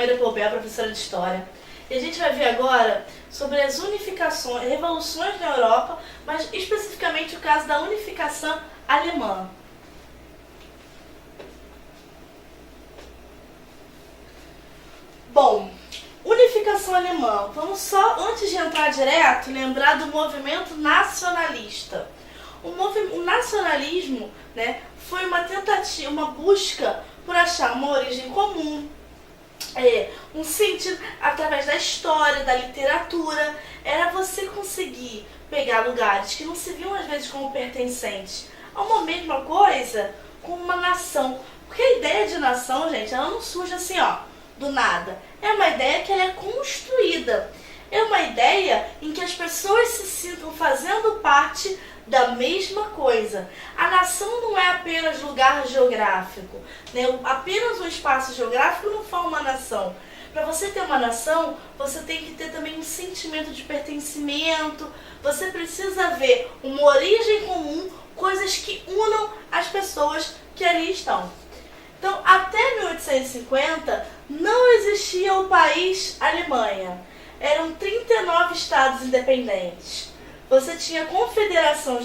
Maíra Poubel, professora de História. E a gente vai ver agora sobre as unificações, revoluções na Europa, mas especificamente o caso da unificação alemã. Bom, unificação alemã. Vamos só, antes de entrar direto, lembrar do movimento nacionalista. O nacionalismo, né, foi uma tentativa, uma busca por achar uma origem comum, um sentido através da história, da literatura. Era você conseguir pegar lugares que não se viam às vezes como pertencentes a uma mesma coisa, como uma nação. Porque a ideia de nação, gente, ela não surge assim, do nada. É uma ideia que ela é construída. É uma ideia em que as pessoas se sintam fazendo parte da mesma coisa. A nação não é apenas lugar geográfico, né? Apenas um espaço geográfico não forma uma nação. Para você ter uma nação, você tem que ter também um sentimento de pertencimento. Você precisa ver uma origem comum, coisas que unam as pessoas que ali estão. Então, até 1850, não existia o país Alemanha. Eram 39 estados independentes. Você tinha a Confederação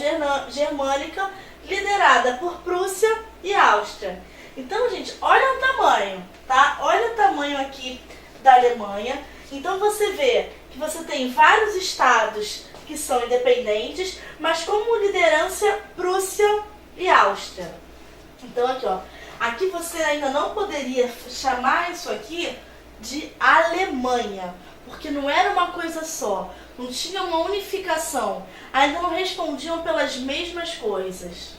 Germânica, liderada por Prússia e Áustria. Então, gente, olha o tamanho, tá? Olha o tamanho aqui da Alemanha. Então, você vê que você tem vários estados que são independentes, mas como liderança Prússia e Áustria. Então, aqui você ainda não poderia chamar isso aqui de Alemanha, porque não era uma coisa só, não tinha uma unificação, ainda não respondiam pelas mesmas coisas.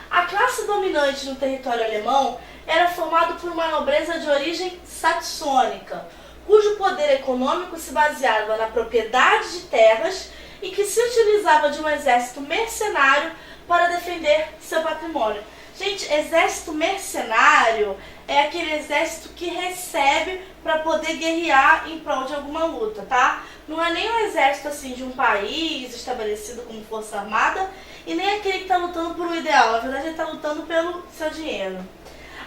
A classe dominante no território alemão era formada por uma nobreza de origem saxônica, cujo poder econômico se baseava na propriedade de terras e que se utilizava de um exército mercenário para defender seu patrimônio. Gente, exército mercenário é aquele exército que recebe para poder guerrear em prol de alguma luta, tá? Não é nem um exército assim de um país estabelecido como força armada e nem aquele que está lutando por um ideal. Na verdade, ele está lutando pelo seu dinheiro.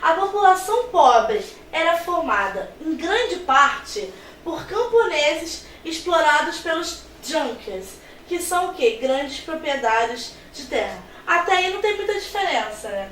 A população pobre era formada, em grande parte, por camponeses explorados pelos Junkers, que são o quê? Grandes proprietários de terra. Até aí não tem muita diferença, né?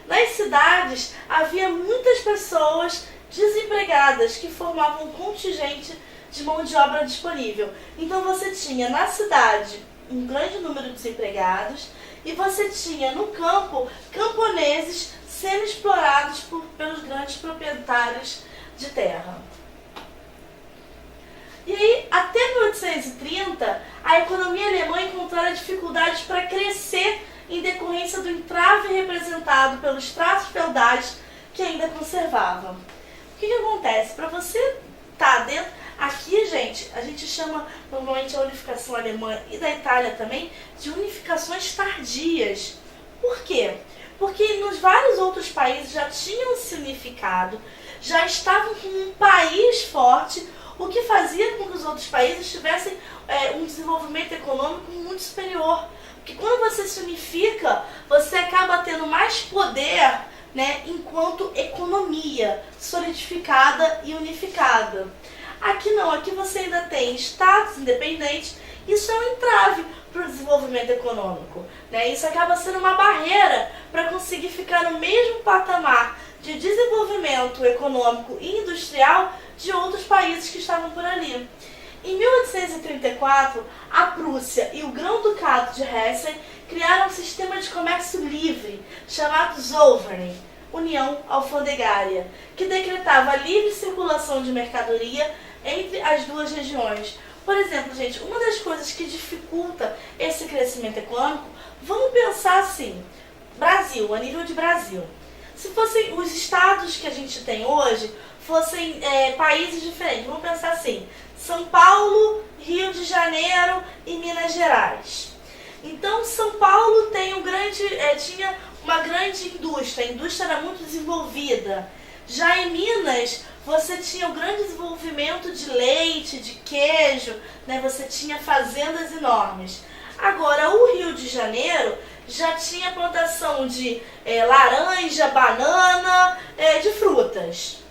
Nas cidades havia muitas pessoas desempregadas que formavam um contingente de mão de obra disponível. Então você tinha na cidade um grande número de desempregados e você tinha no campo camponeses sendo explorados pelos grandes proprietários de terra. E aí, até 1830, a economia alemã encontrara dificuldades para crescer em decorrência do entrave representado pelos tratos feudais que ainda conservavam. O que acontece? Para você estar dentro... Aqui, gente, a gente chama normalmente a unificação alemã e da Itália também de unificações tardias. Por quê? Porque nos vários outros países já tinham se unificado, já estavam com um país forte, o que fazia com que os outros países tivessem um desenvolvimento econômico muito superior. Porque quando você se unifica, você acaba tendo mais poder, né, enquanto economia solidificada e unificada. Aqui não, aqui você ainda tem estados independentes, isso é um entrave para o desenvolvimento econômico, né? Isso acaba sendo uma barreira para conseguir ficar no mesmo patamar de desenvolvimento econômico e industrial de outros países que estavam por ali. Em 1834, a Prússia e o Grão-Ducado de Hessen criaram um sistema de comércio livre, chamado Zollverein, União Alfandegária, que decretava a livre circulação de mercadoria entre as duas regiões. Por exemplo, gente, uma das coisas que dificulta esse crescimento econômico, vamos pensar assim, Brasil, a nível de Brasil. Se fossem os estados que a gente tem hoje, fossem países diferentes, vamos pensar assim, São Paulo, Rio de Janeiro e Minas Gerais. Então, São Paulo tinha uma grande indústria, a indústria era muito desenvolvida. Já em Minas, você tinha um grande desenvolvimento de leite, de queijo, né? Você tinha fazendas enormes. Agora, o Rio de Janeiro já tinha plantação de laranja, banana, de frutas.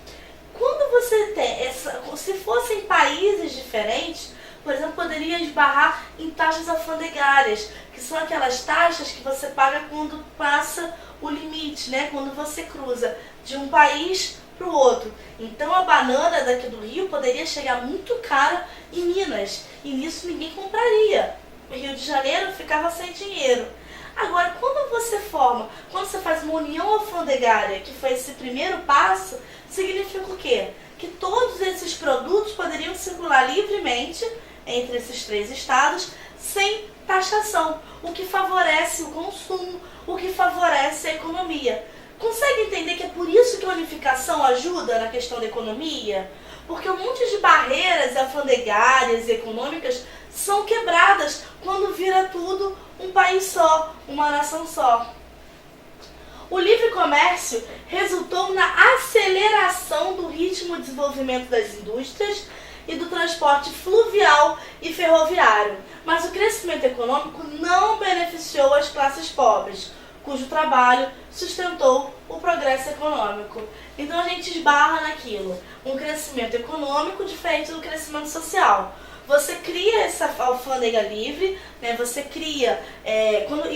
Quando você tem se fossem países diferentes, por exemplo, poderia esbarrar em taxas alfandegárias, que são aquelas taxas que você paga quando passa o limite, né? Quando você cruza de um país para o outro. Então a banana daqui do Rio poderia chegar muito cara em Minas, e nisso ninguém compraria. O Rio de Janeiro ficava sem dinheiro. Agora, quando você faz uma união alfandegária, que foi esse primeiro passo, significa o quê? Que todos esses produtos poderiam circular livremente entre esses 3 estados sem taxação, o que favorece o consumo, o que favorece a economia. Consegue entender que é por isso que a unificação ajuda na questão da economia? Porque um monte de barreiras alfandegárias e econômicas são quebradas quando vira tudo um país só, uma nação só. O livre comércio resultou na aceleração do ritmo de desenvolvimento das indústrias e do transporte fluvial e ferroviário, mas o crescimento econômico não beneficiou as classes pobres, cujo trabalho sustentou o progresso econômico. Então a gente esbarra naquilo, um crescimento econômico diferente do crescimento social. Você cria essa alfândega livre, né? Você cria,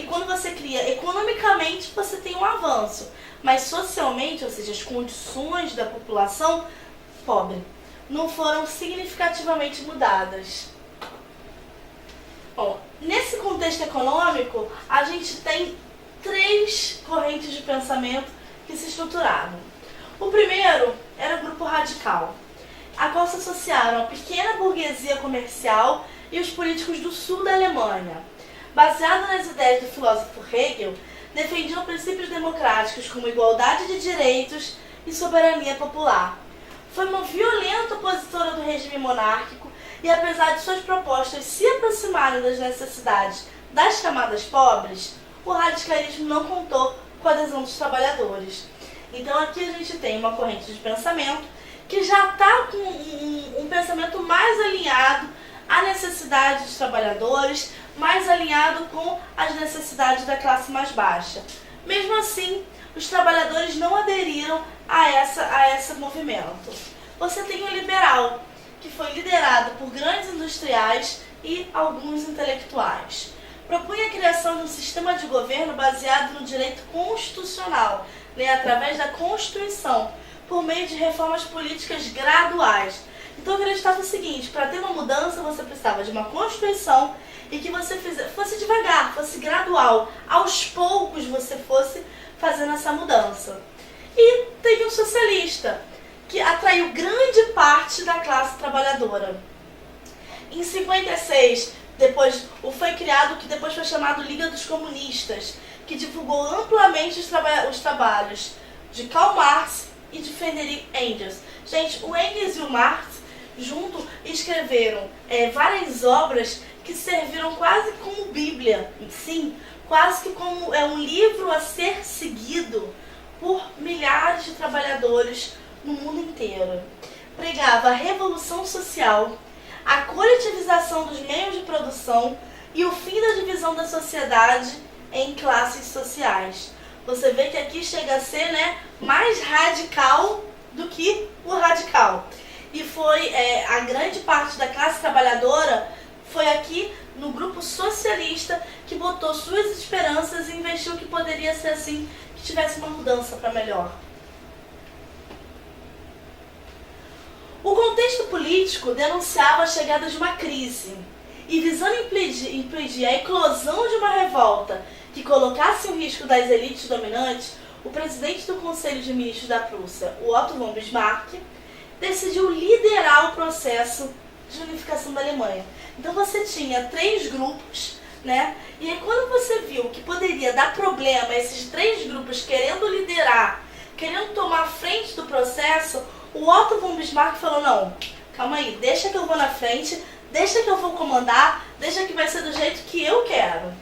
quando você cria economicamente, você tem um avanço, mas socialmente, ou seja, as condições da população pobre, não foram significativamente mudadas. Bom, nesse contexto econômico, a gente tem 3 correntes de pensamento que se estruturavam. O primeiro era o grupo radical, a qual se associaram a pequena burguesia comercial e os políticos do sul da Alemanha. Baseado nas ideias do filósofo Hegel, defendiam princípios democráticos como igualdade de direitos e soberania popular. Foi uma violenta opositora do regime monárquico e, apesar de suas propostas se aproximarem das necessidades das camadas pobres, o radicalismo não contou com a adesão dos trabalhadores. Então aqui a gente tem uma corrente de pensamento que já está com um pensamento mais alinhado à necessidade dos trabalhadores, mais alinhado com as necessidades da classe mais baixa. Mesmo assim, os trabalhadores não aderiram a esse movimento. Você tem o liberal, que foi liderado por grandes industriais e alguns intelectuais. Propunha a criação de um sistema de governo baseado no direito constitucional, né, através da Constituição, por meio de reformas políticas graduais. Então acreditava o seguinte: para ter uma mudança você precisava de uma Constituição e que você fosse devagar, fosse gradual, aos poucos você fosse fazendo essa mudança. E teve um socialista, que atraiu grande parte da classe trabalhadora. Em 56, foi criado o que depois foi chamado Liga dos Comunistas, que divulgou amplamente os trabalhos de Karl Marx e de Friedrich Engels. Gente, o Engels e o Marx juntos escreveram várias obras que serviram quase como Bíblia, sim, quase que como um livro a ser seguido por milhares de trabalhadores no mundo inteiro. Pregava a revolução social, a coletivização dos meios de produção e o fim da divisão da sociedade em classes sociais. Você vê que aqui chega a ser, mais radical do que o radical. E foi a grande parte da classe trabalhadora foi aqui no grupo socialista que botou suas esperanças e investiu que poderia ser assim, que tivesse uma mudança para melhor. O contexto político denunciava a chegada de uma crise e, visando impedir a eclosão de uma revolta que colocasse em risco das elites dominantes, o presidente do Conselho de Ministros da Prússia, o Otto von Bismarck, decidiu liderar o processo de unificação da Alemanha. Então você tinha 3 grupos, e aí quando você viu que poderia dar problema a esses 3 grupos querendo liderar, querendo tomar a frente do processo, o Otto von Bismarck falou: não, calma aí, deixa que eu vou na frente, deixa que eu vou comandar, deixa que vai ser do jeito que eu quero.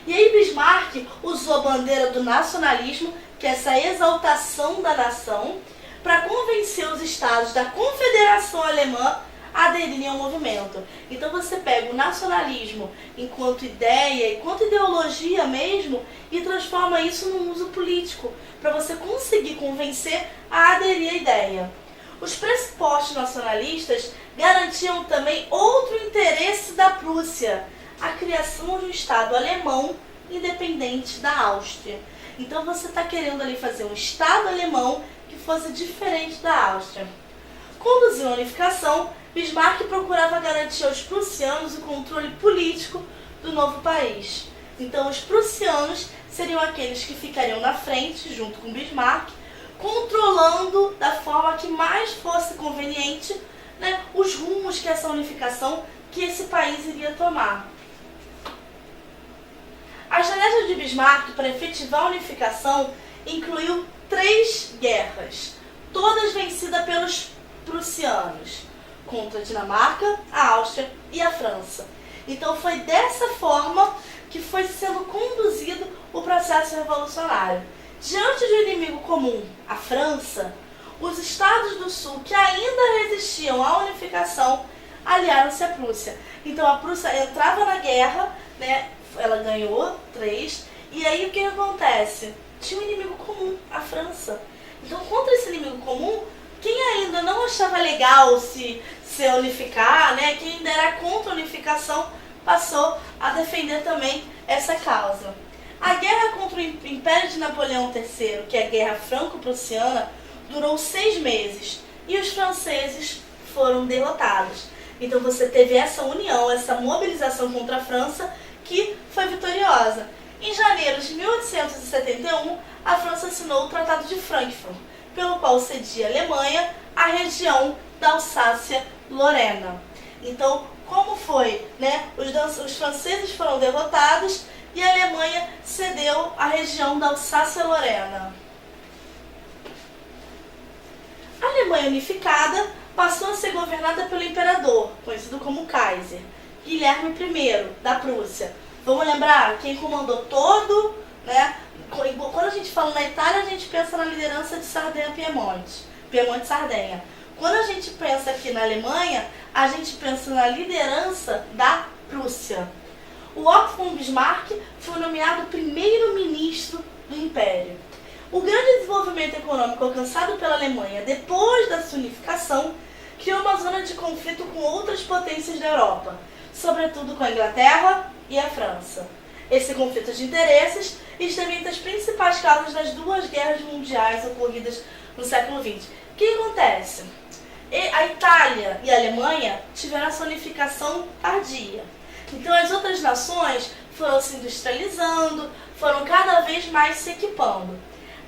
E aí Bismarck usou a bandeira do nacionalismo, que é essa exaltação da nação, para convencer os estados da Confederação Alemã a aderirem ao movimento. Então você pega o nacionalismo enquanto ideia, enquanto ideologia mesmo, e transforma isso num uso político, para você conseguir convencer a aderir à ideia. Os pressupostos nacionalistas garantiam também outro interesse da Prússia, a criação de um Estado alemão independente da Áustria. Então você está querendo ali fazer um Estado alemão que fosse diferente da Áustria. Conduzindo a unificação, Bismarck procurava garantir aos prussianos o controle político do novo país. Então os prussianos seriam aqueles que ficariam na frente, junto com Bismarck, controlando da forma que mais fosse conveniente, né, os rumos que essa unificação, que esse país iria tomar. A estratégia de Bismarck para efetivar a unificação incluiu 3 guerras, todas vencidas pelos prussianos, contra a Dinamarca, a Áustria e a França. Então foi dessa forma que foi sendo conduzido o processo revolucionário. Diante de um inimigo comum, a França, os estados do sul que ainda resistiam à unificação aliaram-se à Prússia. Então a Prússia entrava na guerra, né, ela ganhou 3, e aí o que acontece? Tinha um inimigo comum, a França. Então contra esse inimigo comum, quem ainda não achava legal se unificar, né, quem ainda era contra a unificação, passou a defender também essa causa. A guerra contra o Império de Napoleão III, que é a Guerra Franco-Prussiana, durou 6 meses e os franceses foram derrotados. Então você teve essa união, essa mobilização contra a França que foi vitoriosa. Em janeiro de 1871, a França assinou o Tratado de Frankfurt, pelo qual cedia à Alemanha a região da Alsácia-Lorena. Então, como foi, né? Os franceses foram derrotados e a Alemanha cedeu a região da Alsácia-Lorena. A Alemanha unificada passou a ser governada pelo imperador, conhecido como Kaiser, Guilherme I, da Prússia. Vamos lembrar quem comandou todo, né? Quando a gente fala na Itália, a gente pensa na liderança de Sardenha-Piemonte, Piemonte-Sardenha. Quando a gente pensa aqui na Alemanha, a gente pensa na liderança da Prússia. O Otto von Bismarck foi nomeado primeiro-ministro do Império. O grande desenvolvimento econômico alcançado pela Alemanha depois da sua unificação criou uma zona de conflito com outras potências da Europa, sobretudo com a Inglaterra e a França. Esse conflito de interesses esteve entre as principais causas das 2 guerras mundiais ocorridas no século XX. O que acontece? A Itália e a Alemanha tiveram essa unificação tardia. Então as outras nações foram se industrializando, foram cada vez mais se equipando.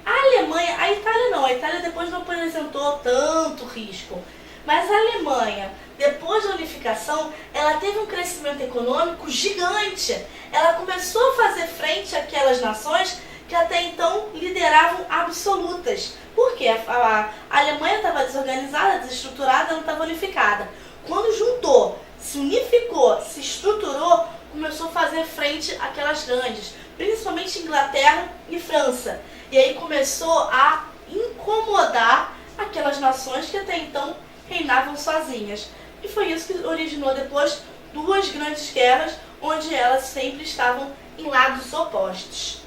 A Alemanha, a Itália não, a Itália depois não apresentou tanto risco. Mas a Alemanha, depois da unificação, ela teve um crescimento econômico gigante. Ela começou a fazer frente àquelas nações que até então lideravam absolutas. Por quê? A Alemanha estava desorganizada, desestruturada, não estava unificada. Quando juntou, se unificou, se estruturou, começou a fazer frente àquelas grandes, principalmente Inglaterra e França. E aí começou a incomodar aquelas nações que até então reinavam sozinhas. E foi isso que originou depois 2 grandes guerras, onde elas sempre estavam em lados opostos.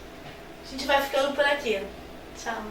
A gente vai ficando por aqui. Tchau.